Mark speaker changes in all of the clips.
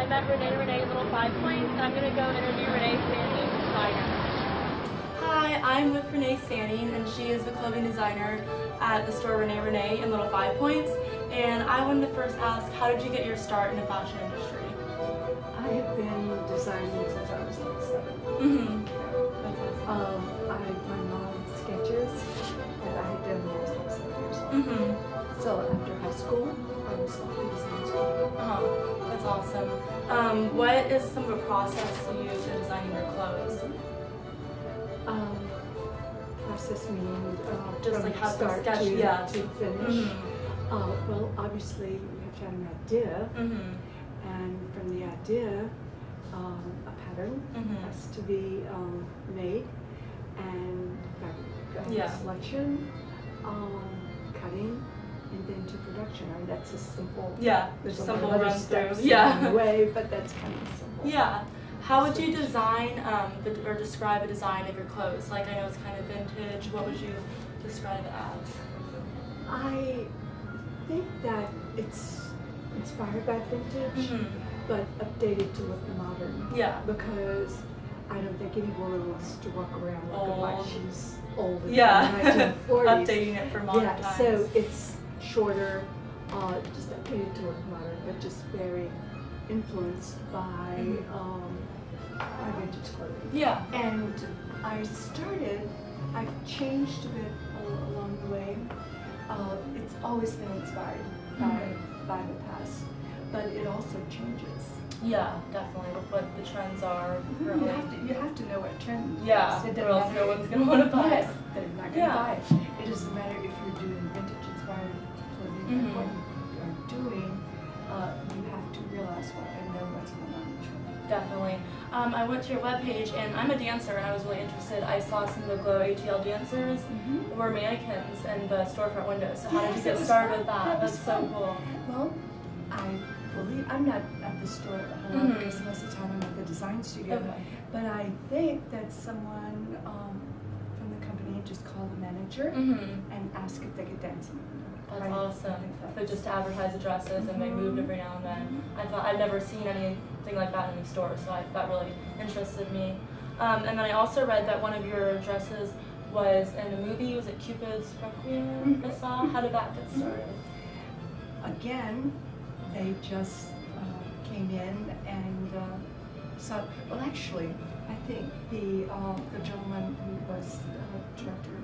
Speaker 1: I met Renee at Little 5 Points, and I'm going to go interview Renee Sanning, designer.
Speaker 2: Hi, I'm with Renee Sanning, and she is the clothing designer at the store Renee in Little 5 Points. And I wanted to first ask, how did you get your start in the fashion industry?
Speaker 3: I have been designing since I was like 7. My mom sketches, and I had done those like 7 years old. So after high school, I was at the design school.
Speaker 2: That's awesome. What is some of the process you use in designing your clothes?
Speaker 3: Process meaning
Speaker 2: just
Speaker 3: from
Speaker 2: like how to
Speaker 3: start
Speaker 2: sketch,
Speaker 3: to finish. Well, obviously we have to have an idea, and from the idea, a pattern has to be made, and fabric selection, cutting, and then to production. I mean, that's a simple.
Speaker 2: There's
Speaker 3: simple
Speaker 2: run
Speaker 3: steps
Speaker 2: through.
Speaker 3: along the way, but that's kind of simple.
Speaker 2: How would you design or describe a design of your clothes? Like, I know it's kind of vintage. What would you describe it as?
Speaker 3: I think that it's inspired by vintage, but updated to look modern. Because I don't think any woman wants to walk around looking like she's old in the 1940s.
Speaker 2: Updating it for modern times.
Speaker 3: So it's shorter, just updated to look modern, but just very influenced by vintage clothing. And I've changed a bit along the way. It's always been inspired by the past, but it also changes.
Speaker 2: Definitely, with what the trends are.
Speaker 3: You have to know what trend is.
Speaker 2: Or else no one's going to want to buy it.
Speaker 3: They're not going to buy it. It doesn't matter if you're doing vintage inspired clothing or what you are doing, you have to realize and know what's going on in the trend.
Speaker 2: Definitely. I went to your webpage, and I'm a dancer, and I was really interested. I saw some of the Glow ATL dancers were mannequins in the storefront windows. So how did you get started with that? That's so cool.
Speaker 3: Well, I'm not at the store a whole lot because most of the time I'm at the design studio. But I think that someone from the company just called the manager and asked if they could dance in the window.
Speaker 2: That's awesome. But just to advertise the dresses, and they moved every now and then. I thought I'd never seen anything like that in the store, so that really interested me. And then I also read that one of your dresses was in a movie. Was it Cupid's Requiem? I saw. How did that get started?
Speaker 3: Again, they just came in and saw. Well, actually, I think the gentleman who was director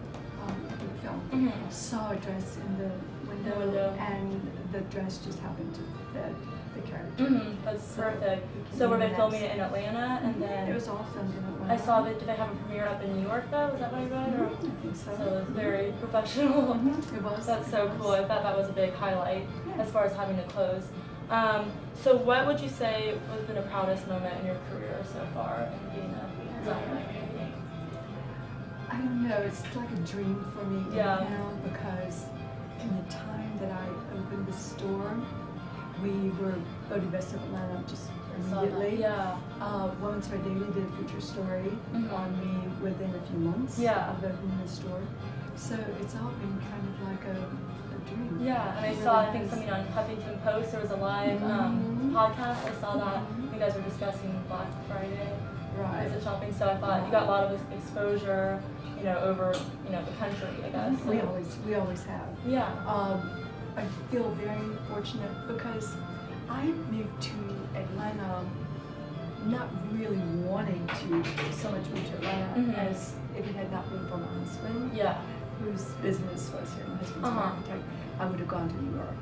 Speaker 3: of the film saw a dress in the window, and the dress just happened to fit the character.
Speaker 2: That's perfect. So were they filming it in Atlanta, and then
Speaker 3: it was all filmed in Atlanta.
Speaker 2: I saw that. Did they have a premiere up in New York though? Was that what I read? Or?
Speaker 3: I think so.
Speaker 2: So it was very professional.
Speaker 3: It was.
Speaker 2: That's so cool. I thought that was a big highlight as far as having the clothes. So what would you say has been the proudest moment in your career so far in being a designer?
Speaker 3: I don't know. It's like a dream for me now because from the time that I opened the store, we were voted best of Atlanta just immediately. Women's Wear Daily did a feature story on me within a few months of opening the store. So it's all been kind of like a dream.
Speaker 2: And I saw, I think, something on Huffington Post. There was a live podcast. I saw that you guys were discussing Black Friday visit shopping. So I thought you got a lot of exposure, over the country, I guess. So.
Speaker 3: We always have. I feel very fortunate because I moved to Atlanta not really wanting to so much move to Atlanta as if it had not been for my husband, whose business was here. My husband's an architect. I would have gone to New York.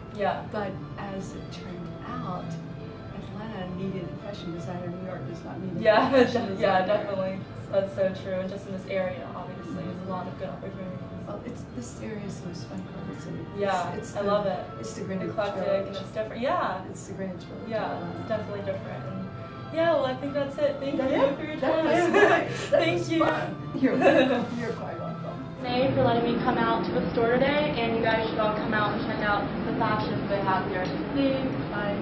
Speaker 3: But as it turned out, Atlanta needed a fashion designer. New York does not need a fashion designer.
Speaker 2: Definitely. That's so true. And just in this area, obviously, there's a lot of good opportunities.
Speaker 3: Well, this area is the most fun part of the city.
Speaker 2: I love it.
Speaker 3: It's the Greenwich
Speaker 2: eclectic
Speaker 3: Village.
Speaker 2: And it's different.
Speaker 3: It's the Greenwich Village.
Speaker 2: It's definitely different. And well, I think that's it. Thank you for your time.
Speaker 3: That was nice.
Speaker 2: Thank you.
Speaker 3: You're quite welcome.
Speaker 1: Renee for letting me come out to the store today, and you guys should all come out and check out the fashion they have here. Thanks. Bye.